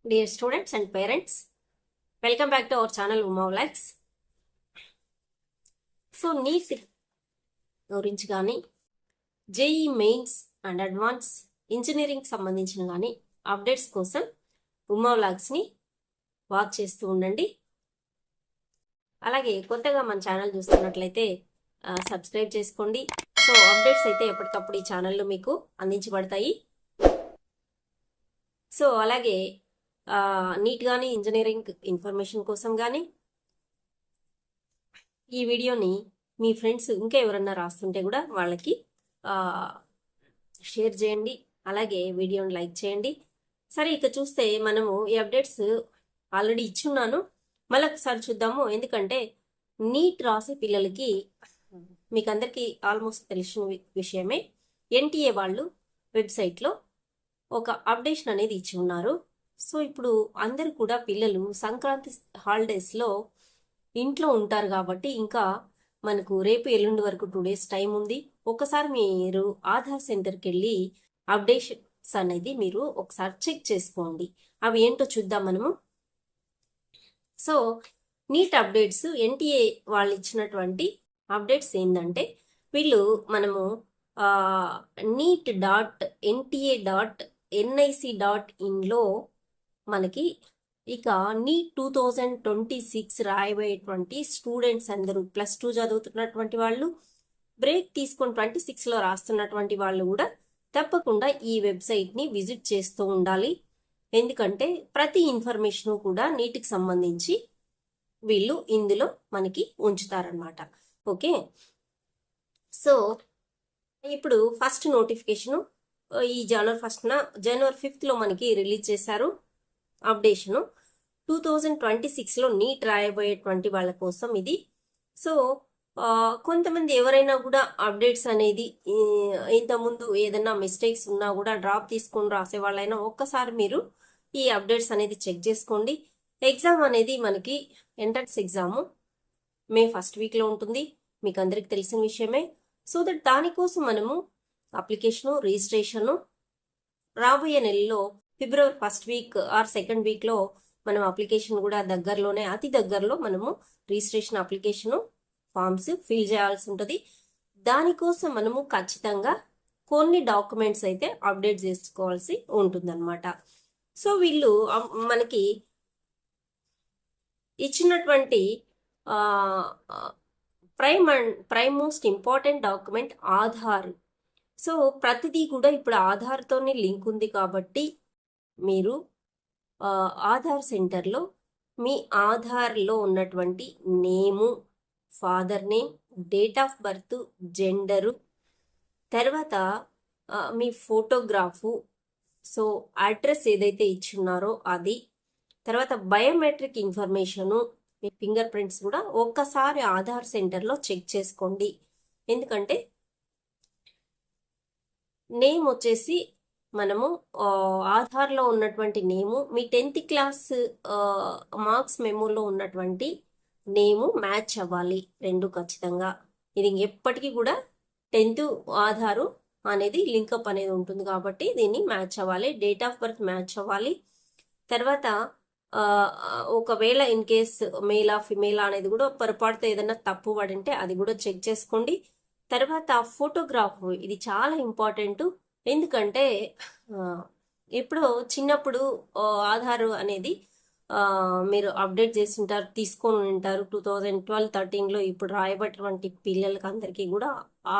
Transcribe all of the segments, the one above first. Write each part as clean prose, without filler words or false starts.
Dear students and parents, welcome back to our channel Uma Vlogs. So NEET గురించి కానీ JEE mains and advance engineering సంబంధించిన కానీ updates కోసం Uma వ్లాగ్స్ని watch చేస్తూ ఉండండి. అలాగే కొత్తగా మన ఛానల్ చూస్తున్నట్లయితే సబ్స్క్రైబ్ చేసుకోండి. సో అప్డేట్స్ అయితే ఎప్పటికప్పుడు ఈ ఛానల్లో మీకు అందించబడతాయి. సో అలాగే నీట్ కానీ ఇంజనీరింగ్ ఇన్ఫర్మేషన్ కోసం కానీ ఈ వీడియోని మీ ఫ్రెండ్స్ ఇంకా ఎవరన్నా రాస్తుంటే కూడా వాళ్ళకి షేర్ చేయండి. అలాగే వీడియోని లైక్ చేయండి. సరే, ఇక చూస్తే మనము ఈ అప్డేట్స్ ఆల్రెడీ ఇచ్చున్నాను, మళ్ళీ ఒకసారి చూద్దాము. ఎందుకంటే నీట్ రాసే పిల్లలకి మీకు అందరికీ ఆల్మోస్ట్ తెలిసిన విషయమే, ఎన్టీఏ వాళ్ళు వెబ్సైట్లో ఒక అప్డేషన్ అనేది ఇచ్చి ఉన్నారు. సో ఇప్పుడు అందరు కూడా పిల్లలు సంక్రాంతి హాలిడేస్లో ఇంట్లో ఉంటారు కాబట్టి ఇంకా మనకు రేపు ఎల్లుండి వరకు 2 days టైం ఉంది. ఒకసారి మీరు ఆధార్ సెంటర్కి వెళ్ళి అప్డేషన్స్ అనేది మీరు ఒకసారి చెక్ చేసుకోండి. అవి ఏంటో చూద్దాం మనము. సో నీట్ అప్డేట్స్ ఎన్టీఏ వాళ్ళు ఇచ్చినటువంటి అప్డేట్స్ ఏంటంటే, వీళ్ళు మనము neet.nta.nic.in మనకి ఇక నీట్ 2026 రాయబోయేటువంటి స్టూడెంట్స్ అందరూ +2 చదువుతున్నటువంటి వాళ్ళు, బ్రేక్ తీసుకొని 26లో రాస్తున్నటువంటి వాళ్ళు కూడా తప్పకుండా ఈ వెబ్సైట్ని విజిట్ చేస్తూ ఉండాలి. ఎందుకంటే ప్రతి ఇన్ఫర్మేషన్ కూడా నీటికి సంబంధించి వీళ్ళు ఇందులో మనకి ఉంచుతారనమాట. ఓకే, సో ఇప్పుడు ఫస్ట్ నోటిఫికేషను ఈ జనవరి 5th మనకి రిలీజ్ చేశారు. అప్డేషను 2026లో నీట్ రాయబోయేటువంటి వాళ్ళ కోసం ఇది. సో కొంతమంది ఎవరైనా కూడా అప్డేట్స్ అనేది ఇంతకుముందు ఏదైనా మిస్టేక్స్ ఉన్నా కూడా డ్రాప్ తీసుకొని రాసే వాళ్ళైనా ఒక్కసారి మీరు ఈ అప్డేట్స్ అనేది చెక్ చేసుకోండి. ఎగ్జామ్ అనేది మనకి ఎంట్రన్స్ ఎగ్జాము మే 1st వీక్లో ఉంటుంది, మీకు అందరికి తెలిసిన విషయమే. సో దట్ దానికోసం మనము అప్లికేషను రిజిస్ట్రేషను రాబోయే నెలలో ఫిబ్రవరి 1st వీక్ ఆర్ 2nd వీక్లో మనం అప్లికేషన్ కూడా దగ్గరలోనే, అతి దగ్గరలో మనము రిజిస్ట్రేషన్ అప్లికేషను ఫామ్స్ ఫిల్ చేయాల్సి ఉంటుంది. దానికోసం మనము ఖచ్చితంగా కొన్ని డాక్యుమెంట్స్ అయితే అప్డేట్ చేసుకోవాల్సి ఉంటుందన్నమాట. సో వీళ్ళు మనకి ఇచ్చినటువంటి prime most important document Aadhaar. So ప్రతిదీ కూడా ఇప్పుడు ఆధార్తోనే లింక్ ఉంది కాబట్టి మీరు ఆధార్ సెంటర్లో మీ ఆధార్లో ఉన్నటువంటి name, father name, date of birth, gender, తర్వాత మీ ఫోటోగ్రాఫు, సో అడ్రస్ ఏదైతే ఇచ్చున్నారో అది, తర్వాత బయోమెట్రిక్ ఇన్ఫర్మేషను, మీ ఫింగర్ ప్రింట్స్ కూడా ఒక్కసారి ఆధార్ సెంటర్లో చెక్ చేసుకోండి. ఎందుకంటే నేమ్ వచ్చేసి మనము ఆధార్లో ఉన్నటువంటి నేము మీ 10th క్లాస్ మార్క్స్ మెమోలో ఉన్నటువంటి నేము మ్యాచ్ అవ్వాలి, రెండు ఖచ్చితంగా. ఇది ఎప్పటికీ కూడా 10th ఆధారు అనేది లింకప్ అనేది ఉంటుంది కాబట్టి దీన్ని మ్యాచ్ అవ్వాలి. డేట్ ఆఫ్ బర్త్ మ్యాచ్ అవ్వాలి. తర్వాత ఒకవేళ ఇన్ కేస్ మేలా ఫిమేలా అనేది కూడా పొరపాటుతో ఏదైనా తప్పు పడింటే అది కూడా చెక్ చేసుకోండి. తర్వాత ఫోటోగ్రాఫ్, ఇది చాలా ఇంపార్టెంట్. ఎందుకంటే ఎప్పుడో చిన్నప్పుడు ఆధార్ అనేది మీరు అప్డేట్ చేసి ఉంటారు, తీసుకొని ఉంటారు 2012-13లో. ఇప్పుడు రాయబడినటువంటి పిల్లలకి అందరికీ కూడా ఆ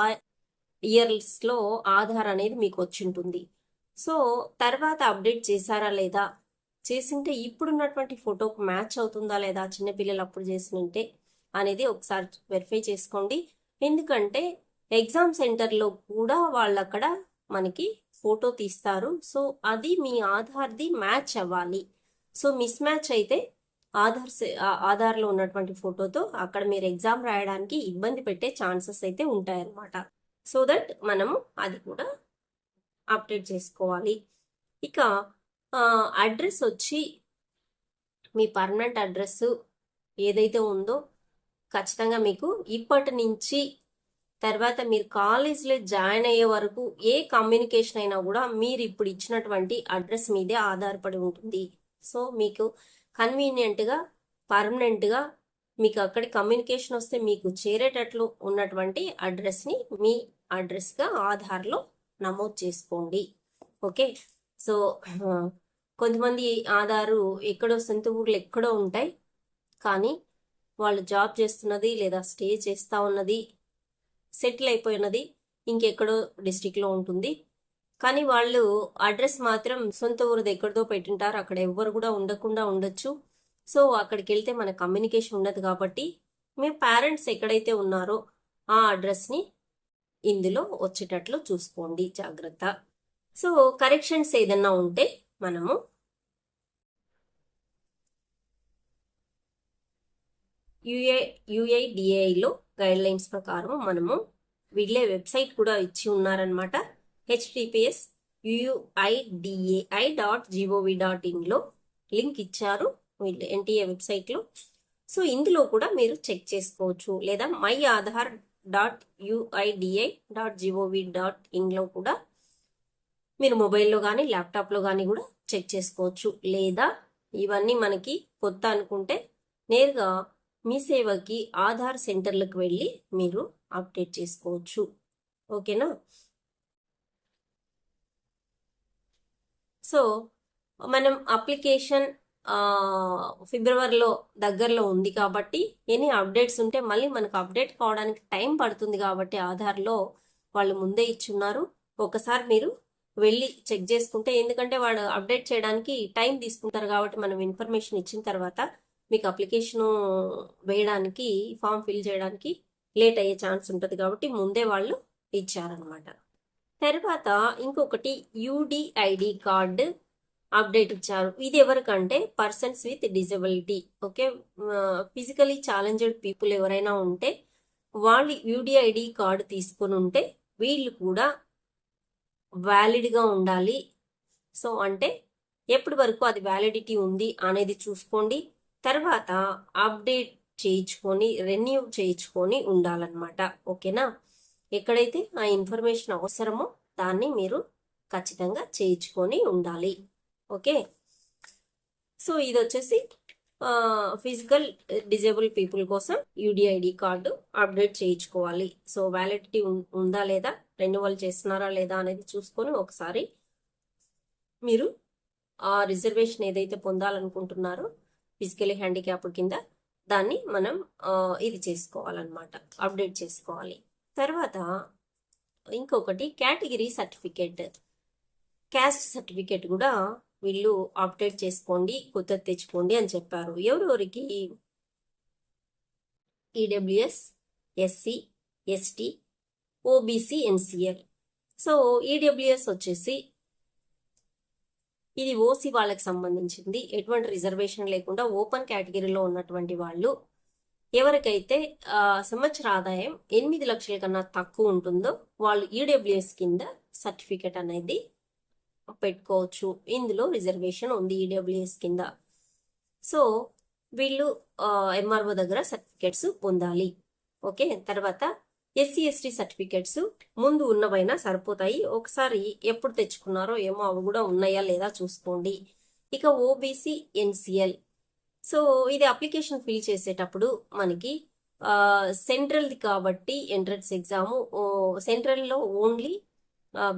ఇయర్స్లో ఆధార్ అనేది మీకు వచ్చి ఉంటుంది. సో తర్వాత అప్డేట్ చేశారా లేదా, చేసింటే ఇప్పుడున్నటువంటి ఫోటోకు మ్యాచ్ అవుతుందా లేదా, చిన్నపిల్లలు అప్పుడు చేసినంటే అనేది ఒకసారి వెరిఫై చేసుకోండి. ఎందుకంటే ఎగ్జామ్ సెంటర్లో కూడా వాళ్ళు అక్కడ మనకి ఫోటో తీస్తారు. సో అది మీ ఆధార్ది మ్యాచ్ అవ్వాలి. సో మిస్ మ్యాచ్ అయితే ఆధార్లో ఉన్నటువంటి ఫోటోతో అక్కడ మీరు ఎగ్జామ్ రాయడానికి ఇబ్బంది పెట్టే ఛాన్సెస్ అయితే ఉంటాయన్నమాట. సో దట్ మనము అది కూడా అప్డేట్ చేసుకోవాలి. ఇక అడ్రస్ వచ్చి మీ పర్మనెంట్ అడ్రస్ ఏదైతే ఉందో ఖచ్చితంగా మీకు ఇప్పటి నుంచి తర్వాత మీరు కాలేజ్లో జాయిన్ అయ్యే వరకు ఏ కమ్యూనికేషన్ అయినా కూడా మీరు ఇప్పుడు ఇచ్చినటువంటి అడ్రస్ మీదే ఆధారపడి ఉంటుంది. సో మీకు కన్వీనియంట్గా పర్మనెంట్గా మీకు అక్కడి కమ్యూనికేషన్ వస్తే మీకు చేరేటట్లు ఉన్నటువంటి అడ్రస్ని మీ అడ్రస్గా ఆధార్లో నమోదు చేసుకోండి. ఓకే. సో కొంతమంది ఆధారు ఎక్కడో సొంత ఊర్లో ఎక్కడో ఉంటాయి, కానీ వాళ్ళు జాబ్ చేస్తున్నది లేదా స్టే చేస్తూ ఉన్నది సెటిల్ అయిపోయినది ఇంకెక్కడో డిస్టిక్లో ఉంటుంది, కానీ వాళ్ళు అడ్రస్ మాత్రం సొంత ఊరిది ఎక్కడిదో పెట్టింటారు, అక్కడ ఎవ్వరు కూడా ఉండకుండా ఉండొచ్చు. సో అక్కడికి వెళ్తే మన కమ్యూనికేషన్ ఉండదు. కాబట్టి మీ పేరెంట్స్ ఎక్కడైతే ఉన్నారో ఆ అడ్రస్ని ఇందులో వచ్చేటట్లు చూసుకోండి, జాగ్రత్త. సో కరెక్షన్స్ ఏదన్నా ఉంటే మనము యుఐడిఏఐలో గైడ్ లైన్స్ ప్రకారం మనము వీళ్ళే వెబ్సైట్ కూడా ఇచ్చి ఉన్నారనమాట. https://uidiai.gov.in లింక్ ఇచ్చారు వీళ్ళు ఎన్టీఏ వెబ్సైట్లో. సో ఇందులో కూడా మీరు చెక్ చేసుకోవచ్చు, లేదా myaadhar.uidi.gov.in కూడా మీరు మొబైల్లో కానీ ల్యాప్టాప్లో కానీ కూడా చెక్ చేసుకోవచ్చు. లేదా ఇవన్నీ మనకి కొత్త అనుకుంటే నేరుగా మీ సేవకి ఆధార్ సెంటర్లకు వెళ్ళి మీరు అప్డేట్ చేసుకోవచ్చు. ఓకేనా? సో మనం అప్లికేషన్ ఫిబ్రవరిలో దగ్గరలో ఉంది కాబట్టి ఎనీ అప్డేట్స్ ఉంటే మళ్ళీ మనకు అప్డేట్ కావడానికి టైం పడుతుంది. కాబట్టి ఆధార్లో వాళ్ళు ముందే ఇచ్చున్నారు, ఒకసారి మీరు వెళ్ళి చెక్ చేసుకుంటే, ఎందుకంటే వాళ్ళు అప్డేట్ చేయడానికి టైం తీసుకుంటారు. కాబట్టి మనం ఇన్ఫర్మేషన్ ఇచ్చిన తర్వాత మీకు అప్లికేషన్ వేయడానికి, ఫామ్ ఫిల్ చేయడానికి లేట్ అయ్యే ఛాన్స్ ఉంటుంది. కాబట్టి ముందే వాళ్ళు ఇచ్చారనమాట. తర్వాత ఇంకొకటి యూడిఐడి కార్డు అప్డేట్ ఇచ్చారు. ఇది ఎవరికంటే persons with disability. Okay, physically challenged people ఎవరైనా ఉంటే వాళ్ళు యూడిఐడి కార్డు తీసుకొని ఉంటే వీళ్ళు కూడా వ్యాలిడ్గా ఉండాలి. సో అంటే ఎప్పటి వరకు అది వ్యాలిడిటీ ఉంది అనేది చూసుకోండి. తర్వాత అప్డేట్ చేయించుకొని రెన్యూ చేయించుకొని ఉండాలన్నమాట. ఓకేనా? ఎక్కడైతే ఆ ఇన్ఫర్మేషన్ అవసరమో దాన్ని మీరు ఖచ్చితంగా చేయించుకొని ఉండాలి. ఓకే. సో ఇది వచ్చేసి ఫిజికల్ డిజేబుల్ పీపుల్ కోసం యూడిఐడి కార్డు అప్డేట్ చేయించుకోవాలి. సో వ్యాలిడిటీ ఉందా లేదా, రెన్యువల్ చేస్తున్నారా లేదా అనేది చూసుకొని ఒకసారి మీరు ఆ రిజర్వేషన్ ఏదైతే పొందాలనుకుంటున్నారో ఫిజికలీ హ్యాండిక్యాప్డ్ కింద దాన్ని మనం ఇది చేసుకోవాలన్నమాట, అప్డేట్ చేసుకోవాలి. తర్వాత ఇంకొకటి కేటగిరీ సర్టిఫికేట్, క్యాస్ట్ సర్టిఫికేట్ కూడా వీళ్ళు అప్డేట్ చేసుకోండి, కొత్తది తెచ్చుకోండి అని చెప్పారు. ఎవరెవరికి? EWS, SC, ST, OBC, NCL. So EWS వచ్చేసి ఇది ఓసీ వాళ్ళకి సంబంధించింది, ఎటువంటి రిజర్వేషన్ లేకుండా ఓపెన్ కేటగిరీలో ఉన్నటువంటి వాళ్ళు. ఎవరికైతే సంవత్సర ఆదాయం 8 లక్షల కన్నా తక్కువ ఉంటుందో వాళ్ళు ఈడబ్ల్యూఎస్ కింద సర్టిఫికేట్ అనేది పెట్టుకోవచ్చు. ఇందులో రిజర్వేషన్ ఉంది ఈడబ్ల్యూఎస్ కింద. సో వీళ్ళు ఎంఆర్ఓ దగ్గర సర్టిఫికేట్స్ పొందాలి. ఓకే. తర్వాత ఎస్సీ ఎస్టీ సర్టిఫికేట్స్ ముందు ఉన్నవైనా సరిపోతాయి, ఒకసారి ఎప్పుడు తెచ్చుకున్నారో ఏమో అవి కూడా ఉన్నాయా లేదా చూసుకోండి. ఇక ఓబీసీ, ఎన్సీఎల్. సో ఇది అప్లికేషన్ ఫిల్ చేసేటప్పుడు మనకి సెంట్రల్ది కాబట్టి ఎంట్రన్స్ ఎగ్జాము సెంట్రల్లో ఓన్లీ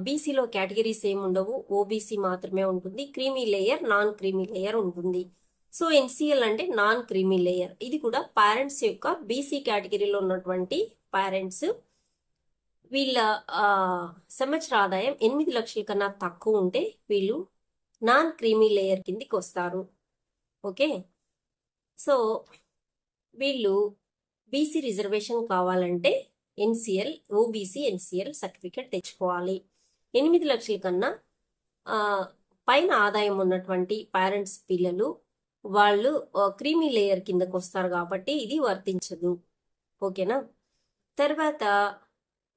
బీసీలో కేటగిరీస్ ఏమి ఉండవు, ఓబీసీ మాత్రమే ఉంటుంది. Creamy layer, non creamy layer ఉంటుంది. సో ఎన్సీఎల్ అంటే నాన్ క్రీమీ లేయర్. ఇది కూడా పేరెంట్స్ యొక్క బీసీ కేటగిరీలో ఉన్నటువంటి పేరెంట్స్ వీళ్ళ సంవత్సర ఆదాయం 8 లక్షల కన్నా తక్కువ ఉంటే వీళ్ళు నాన్ క్రీమీ లేయర్ కిందికి వస్తారు. ఓకే. సో వీళ్ళు బీసీ రిజర్వేషన్ కావాలంటే ఎన్సీఎల్, ఓబీసీ, ఎన్సీఎల్ సర్టిఫికేట్ తెచ్చుకోవాలి. 8 లక్షల కన్నా పైన ఆదాయం ఉన్నటువంటి పేరెంట్స్ పిల్లలు వాళ్ళు క్రీమీ లేయర్ కిందకు వస్తారు కాబట్టి ఇది వర్తించదు. ఓకేనా? తర్వాత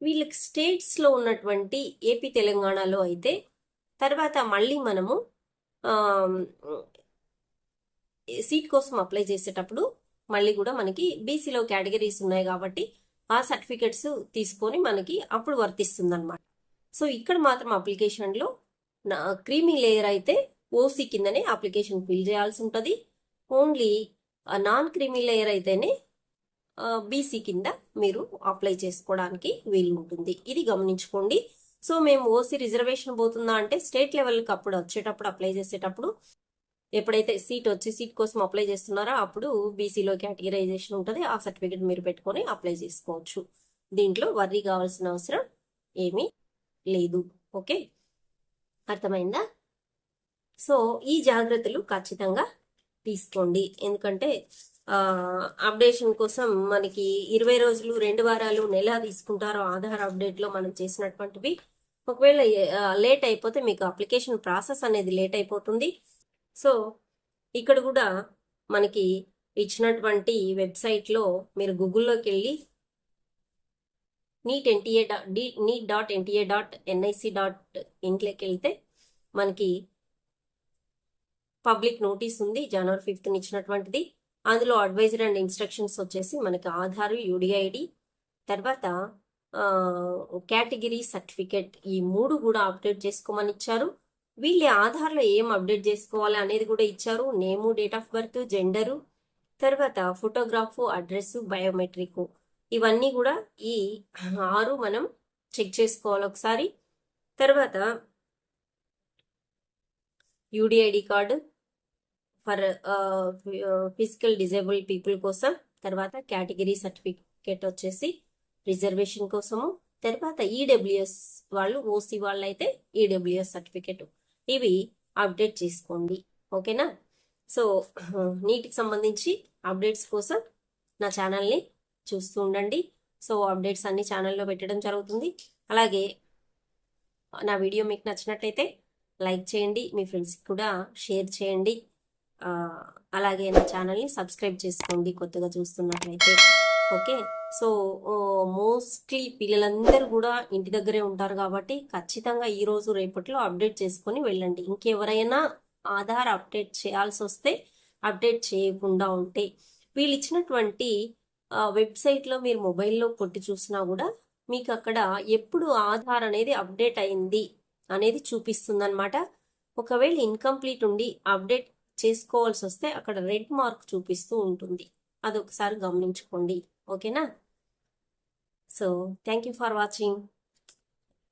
వీళ్ళకి స్టేట్స్లో ఉన్నటువంటి ఏపీ, తెలంగాణలో అయితే తర్వాత మళ్ళీ మనము సీట్ కోసం అప్లై చేసేటప్పుడు మళ్ళీ కూడా మనకి బీసీలో కేటగిరీస్ ఉన్నాయి కాబట్టి ఆ సర్టిఫికెట్స్ తీసుకొని మనకి అప్పుడు వర్తిస్తుంది అనమాట. సో ఇక్కడ మాత్రం అప్లికేషన్లో క్రీమీ లేయర్ అయితే ఓసీ కిందనే అప్లికేషన్ ఫిల్ చేయాల్సి ఉంటుంది. ఓన్లీ నాన్ క్రీమీ లేయర్ అయితేనే బీసీ కింద మీరు అప్లై చేసుకోవడానికి వీలు ఉంటుంది. ఇది గమనించుకోండి. సో మేము ఓసీ రిజర్వేషన్ పోతుందా అంటే స్టేట్ లెవెల్కి అప్పుడు వచ్చేటప్పుడు అప్లై చేసేటప్పుడు ఎప్పుడైతే సీట్ కోసం అప్లై చేస్తున్నారో అప్పుడు బీసీలో కేటగిరైజేషన్ ఉంటుంది. ఆ సర్టిఫికేట్ మీరు పెట్టుకొని అప్లై చేసుకోవచ్చు. దీంట్లో వర్రీ కావాల్సిన అవసరం ఏమీ లేదు. ఓకే, అర్థమైందా? సో ఈ జాగ్రత్తలు ఖచ్చితంగా తీసుకోండి. ఎందుకంటే అప్డేషన్ కోసం మనకి 20 రోజులు, 2 వారాలు, నెల తీసుకుంటారో ఆధార్ అప్డేట్లో మనం చేసినటువంటివి. ఒకవేళ లేట్ అయిపోతే మీకు అప్లికేషన్ ప్రాసెస్ అనేది లేట్ అయిపోతుంది. సో ఇక్కడ కూడా మనకి ఇచ్చినటువంటి వెబ్సైట్లో మీరు గూగుల్లోకి వెళ్ళి neat.nta.nic.in/లోకి వెళ్తే మనకి పబ్లిక్ నోటీస్ ఉంది, జనవరి 5th ఇచ్చినటువంటిది. అందులో అడ్వైజర్ అండ్ ఇన్స్ట్రక్షన్స్ వచ్చేసి మనకి ఆధార్, యూడిఐడి, తర్వాత కేటగిరీ సర్టిఫికేట్, ఈ 3 కూడా అప్డేట్ చేసుకోమని ఇచ్చారు. వీళ్ళ ఆధార్లో ఏం అప్డేట్ చేసుకోవాలి అనేది కూడా ఇచ్చారు. నేము, డేట్ ఆఫ్ బర్త్, జెండరు, తర్వాత ఫోటోగ్రాఫ్, అడ్రస్, బయోమెట్రిక్, ఇవన్నీ కూడా ఈ 6 మనం చెక్ చేసుకోవాలి ఒకసారి. తర్వాత UDID card for physical disable people కోసం, తర్వాత కేటగిరీ సర్టిఫికేట్ వచ్చేసి రిజర్వేషన్ కోసము, తర్వాత ఈడబ్ల్యూఎస్ వాళ్ళు, ఓసీ వాళ్ళు అయితే ఈడబ్ల్యూఎస్ సర్టిఫికేట్, ఇవి అప్డేట్ చేసుకోండి. ఓకేనా? సో నీటికి సంబంధించి అప్డేట్స్ కోసం నా ఛానల్ని చూస్తూ ఉండండి. సో అప్డేట్స్ అన్ని ఛానల్లో పెట్టడం జరుగుతుంది. అలాగే నా వీడియో మీకు నచ్చినట్లయితే లైక్ చేయండి, మీ ఫ్రెండ్స్కి కూడా షేర్ చేయండి. అలాగే నా ఛానల్ని సబ్స్క్రైబ్ చేసుకోండి కొత్తగా చూస్తున్నట్లయితే. ఓకే, సో మోస్ట్లీ పిల్లలందరూ కూడా ఇంటి దగ్గరే ఉంటారు కాబట్టి ఖచ్చితంగా ఈరోజు రేపట్లో అప్డేట్ చేసుకొని వెళ్ళండి. ఇంకెవరైనా ఆధార్ అప్డేట్ చేయాల్సి వస్తే, అప్డేట్ చేయకుండా ఉంటే, వీళ్ళు ఇచ్చినటువంటి వెబ్సైట్లో మీరు మొబైల్లో కొట్టి చూసినా కూడా మీకు అక్కడ ఎప్పుడు ఆధార్ అనేది అప్డేట్ అయింది అనేది చూపిస్తుంది అనమాట. ఒకవేళ ఇన్కంప్లీట్ ఉండి అప్డేట్ చేసుకోవాల్సి వస్తే అక్కడ రెడ్ మార్క్ చూపిస్తూ ఉంటుంది. అదొకసారి గమనించుకోండి. ఓకేనా? So thank you for watching.